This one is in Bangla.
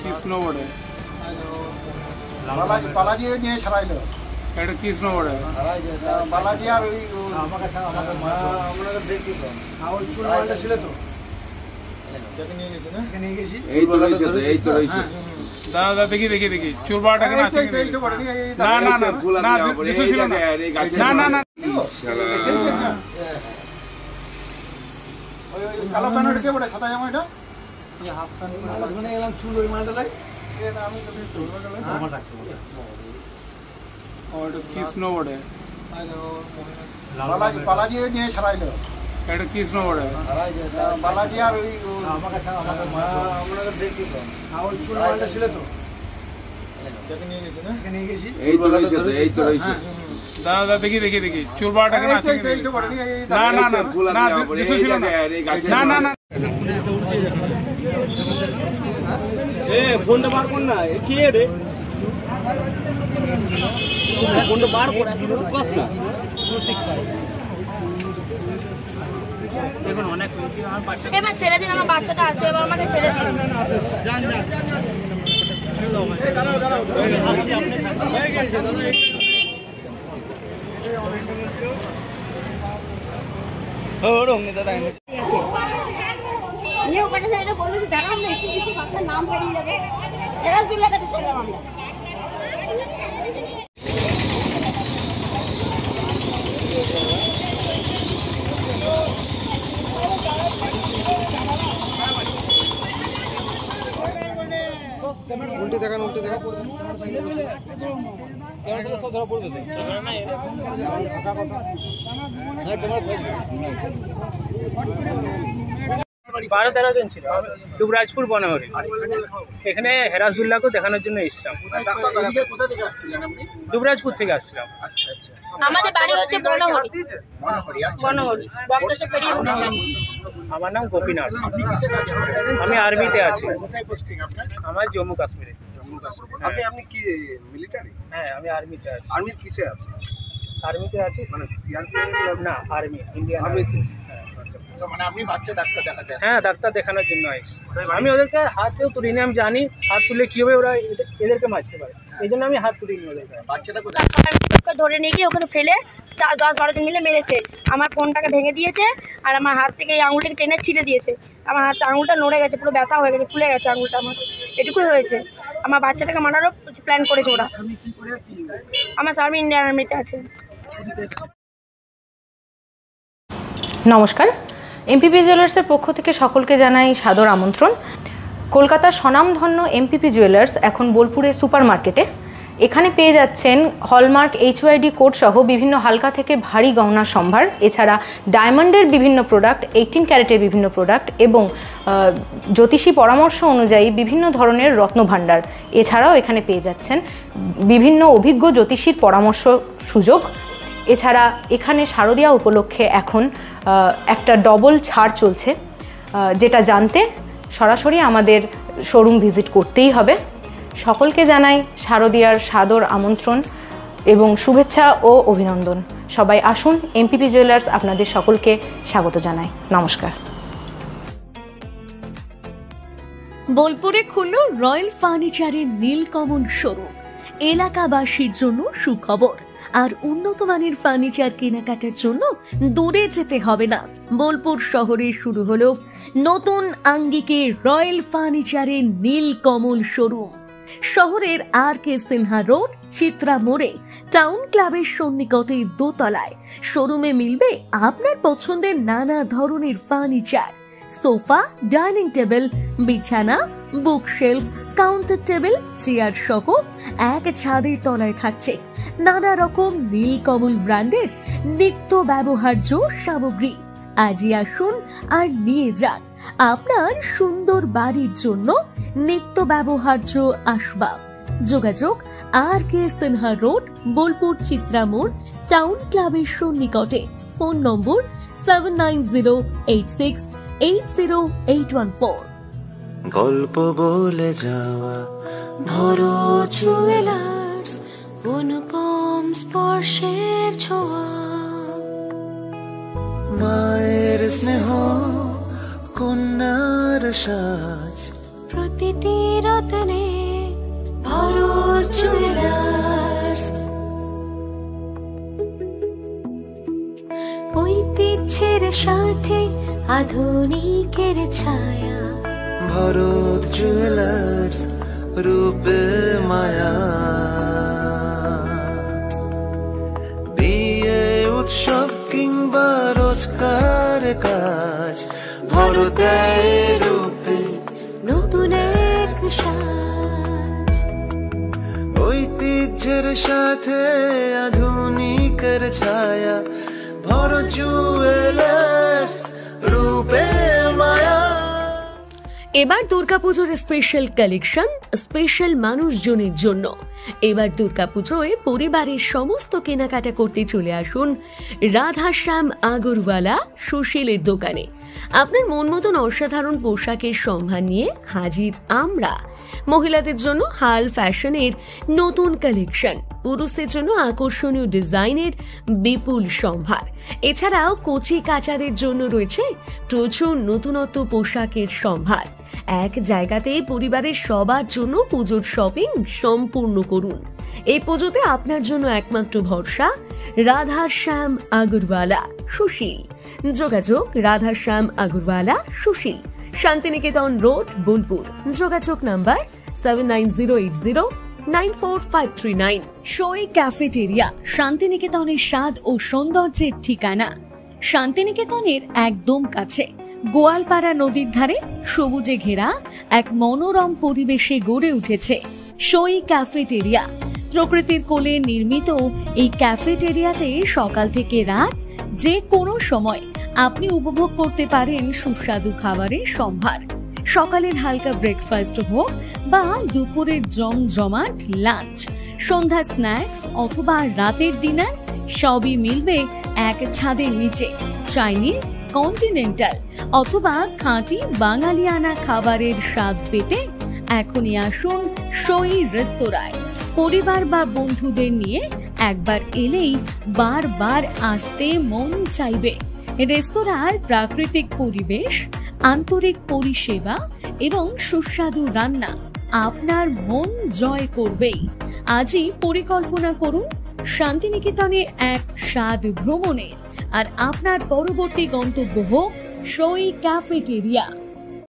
কৃষ্ণ বড়ে বালাজি নিয়ে ছাড়াইলো এটা কৃষ্ণ বড়ে বালাজি আর ওই আমাকে আপনাদের দেখি তো ওই চুল মালটা ছিল তো নিয়ে গেছি না নিয়ে গেছি এই তো রয়েছে দাদা দেখি চুল বাড়াটাকে না আছে না না না না কিছু ছিল না না না ওই কালো প্যান্টটা কে বড় সাদা জামা এটা এই হাফ প্যান্ট মালা ধরে গেলাম চুল ওই মালটা লাই এটা আমি তো চুল মালটা লাই আমার আছে ওটা কৃষ্ণ বড়ে বালাজি নিয়ে ছাড়াইলো এটা কৃষ্ণ বড়ে বালাজি আর ওই আমাকে আপনাদের দেখি তো ওই চুল মালটা ছিল তো নিয়ে গেছি না নিয়ে গেছি এই তো রয়েছে দাদা দেখি চুল বাড়াটাকে না আছে না না না না কিছু ছিল না না না ফোনটা বার কর না কি রে ফোনটা বার কর কস না দেখুন অনেক হয়েছে আমার বাচ্চা এবার ছেড়ে দিন আমার বাচ্চাটা আছে এবার আমাকে ছেড়ে দিন নাম হারিয়ে যাবে হেরাসদুল্লাহ কাছে ছিলাম আমরা উল্টে দেখান সব ধরা পড়বে বারো 13 জন ছিল দুবরাজপুর বনহরি এখানে হেরাসদুল্লাহকে দেখানোর জন্য এসেছিলাম দুবরাজপুর থেকে আসছিলাম আমাদের বাড়ি হচ্ছে বনহরি বক্তসব পেরিয়ে আমার নাম গোপীনাথ আমি আর্মিতে আছি আমার জম্মু কাশ্মীরে আপনি কি মিলিটারি হ্যাঁ আমি আর্মিতে আছি আর্মি কিসে আছেন আর্মিতে আছি মানে সিআরপিএফ না আর্মি ইন্ডিয়ান আর্মিতে মানে আপনি বাচ্চা ডাক্তার দেখাতে আসেন হ্যাঁ ডাক্তার দেখানোর জন্য আইছি আমি ওদেরকে হাতেও তুলিনি আমি জানি হাত তুলে কীভাবে ওরা এদেরকে মারতে পারে এই জন্য আমি হাত তুলিনি ওদেরকে বাচ্চাটা ধরে নিয়ে গিয়ে ওখানে ফেলে 10-12 জন মিলে মেরেছে আমার ফোনটাকে ভেঙে দিয়েছে আর আমার হাত থেকে এই আঙুলটাকে টেনে ছিঁড়ে দিয়েছে আমার হাত আঙুলটা নড়ে গেছে পুরো ব্যথা হয়ে গেছে ফুলে গেছে আঙুলটা আমার এটুকুই হয়েছে আমার বাচ্চাটাকে মারারও প্ল্যান করেছে ওরা আমার স্বামী ইন্ডিয়ান আর্মিতে আছে নমস্কার এমপিপি জুয়েলার্সের পক্ষ থেকে সকলকে জানাই সাদর আমন্ত্রণ কলকাতার স্বনামধন্য এমপিপি জুয়েলার্স এখন বোলপুরে সুপার মার্কেটে এখানে পেয়ে যাচ্ছেন হলমার্ক এইচওআইডি কোড সহ বিভিন্ন হালকা থেকে ভারী গহনার সম্ভার এছাড়া ডায়মন্ডের বিভিন্ন প্রোডাক্ট 18 ক্যারেটের বিভিন্ন প্রোডাক্ট এবং জ্যোতিষী পরামর্শ অনুযায়ী বিভিন্ন ধরনের রত্নভাণ্ডার এছাড়াও এখানে পেয়ে যাচ্ছেন বিভিন্ন অভিজ্ঞ জ্যোতিষীর পরামর্শ সুযোগ এছাড়া এখানে শারদীয়া উপলক্ষে এখন একটা ডবল ছাড় চলছে যেটা জানতে সরাসরি আমাদের শোরুম ভিজিট করতেই হবে সকলকে জানাই শারদীয়ার সাদর আমন্ত্রণ এবং শুভেচ্ছা ও অভিনন্দন সবাই আসুন এমপিপি জুয়েলার্স আপনাদের সকলকে স্বাগত জানাই নমস্কার বোলপুরে খুলল রয়্যাল ফার্নিচারের নীলকমল শোরুম এলাকাবাসীর জন্য সুখবর আর উন্নত মানের ফার্নিচার কেনাকাটার জন্য দূরে যেতে হবে না বোলপুর শহরে শুরু হলো নতুন আঙ্গিকে রয়্যাল ফার্নিচারের নীলকমল শোরুম শহরের আর.কে. সিনহা রোড চিত্রা মোড়ে টাউন ক্লাবের সন্নিকটে দোতলায় শোরুমে মিলবে আপনার পছন্দের নানা ধরনের ফার্নিচার সোফা ডাইনিং টেবিল বিছানা বুকশেলফ কাউন্টার টেবিল চেয়ার সহ এক ছাদের তলায় থাকছে নানা রকম নীলকমল ব্র্যান্ডের নিত্য ব্যবহার্য সামগ্রী আজই আসুন আর নিয়ে যান আপনার সুন্দর বাড়ির জন্য নিত্য ব্যবহার্য আসবাব যোগাযোগ R K. Sinha road Bolpur Chitra More town ক্লাবের সন্নিকটে ফোন নম্বর 7908680814 গল্প বলে যাওয়া ভরো জুয়েলার্স অনুপম স্পর্শের ছোঁয়া মায়ের স্নেহ কন্যার সাজ, প্রতিটি রতনে ভরত জুয়েলার্স। ঐতিহ্যের সাথে আধুনিকের ছায়া, ভরত জুয়েলার্স রূপে মায়া। বিয়ে উৎসব কিংবা রোজকার কাজ, ভরতের রূপে নতুন এক সাজ। ঐতিহ্যের সাথে আধুনিকের ছায়া, ভরত জুয়েলার্স রূপে মায়া। এবার দুর্গাপুজোর স্পেশাল কালেকশন স্পেশাল মানুষজনের জন্য। এবার দুর্গাপুজোয় পরিবারের সমস্ত কেনাকাটা করতে চলে আসুন রাধাশ্যাম আগরওয়ালা সুশীলের দোকানে। আপনার মন মতন অসাধারণ পোশাকের সম্ভার নিয়ে হাজির আমরা। মহিলাদের জন্য হাল ফ্যাশনের নতুন কালেকশন, পুরুষদের জন্য আকর্ষণীয় ডিজাইনের বিপুল সম্ভার। এছাড়াও কচি কাচাদের জন্য রয়েছে প্রচুর নতুনত্ব পোশাকের সম্ভার। এক জায়গাতে পরিবারের সবার জন্য পুজোর শপিং সম্পূর্ণ করুন। এই পুজোতে আপনার জন্য একমাত্র ভরসা রাধাশ্যাম আগরওয়ালা সুশীল। যোগাযোগ রাধাশ্যাম আগরওয়ালা সুশীল, শান্তিনিকেতন রোড, বোলপুর। যোগাযোগ নাম্বার 7908094539। শোই ক্যাফেটেরিয়া, শান্তিনিকেতনের স্বাদ ও সৌন্দর্যের ঠিকানা। শান্তিনিকেতনের একদম কাছে, গোয়ালপাড়া নদীর ধারে সবুজে ঘেরা এক মনোরম পরিবেশে গড়ে উঠেছে শোই ক্যাফেটেরিয়া। প্রকৃতির কোলে নির্মিত এই ক্যাফেটেরিয়াতে সকাল থেকে রাত যে কোনো সময় আপনি উপভোগ করতে পারেন সুস্বাদু খাবারের সম্ভার। সকালের হালকা ব্রেকফাস্ট হোক বা দুপুরের জমজমাট লাঞ্চ, সন্ধ্যা স্ন্যাক্স অথবা রাতের ডিনার, সবই মিলবে এক ছাদের নিচে। চাইনিজ, কন্টিনেন্টাল অথবা খাঁটি বাঙালিয়ানা খাবারের স্বাদ পেতে এখনই আসুন শোই রেস্তোরাঁয়। পরিবার বা বন্ধুদের নিয়ে একবার এলেই বারবার আসতে মন চাইবে। রেস্তোরাঁর প্রাকৃতিক পরিবেশ, আন্তরিক পরিষেবা এবং সুস্বাদু রান্না আপনার মন জয় করবেই। আজই পরিকল্পনা করুন শান্তিনিকেতনে এক স্বাদ ভ্রমণের, আর আপনার পরবর্তী গন্তব্য হোক শোই ক্যাফেটেরিয়া।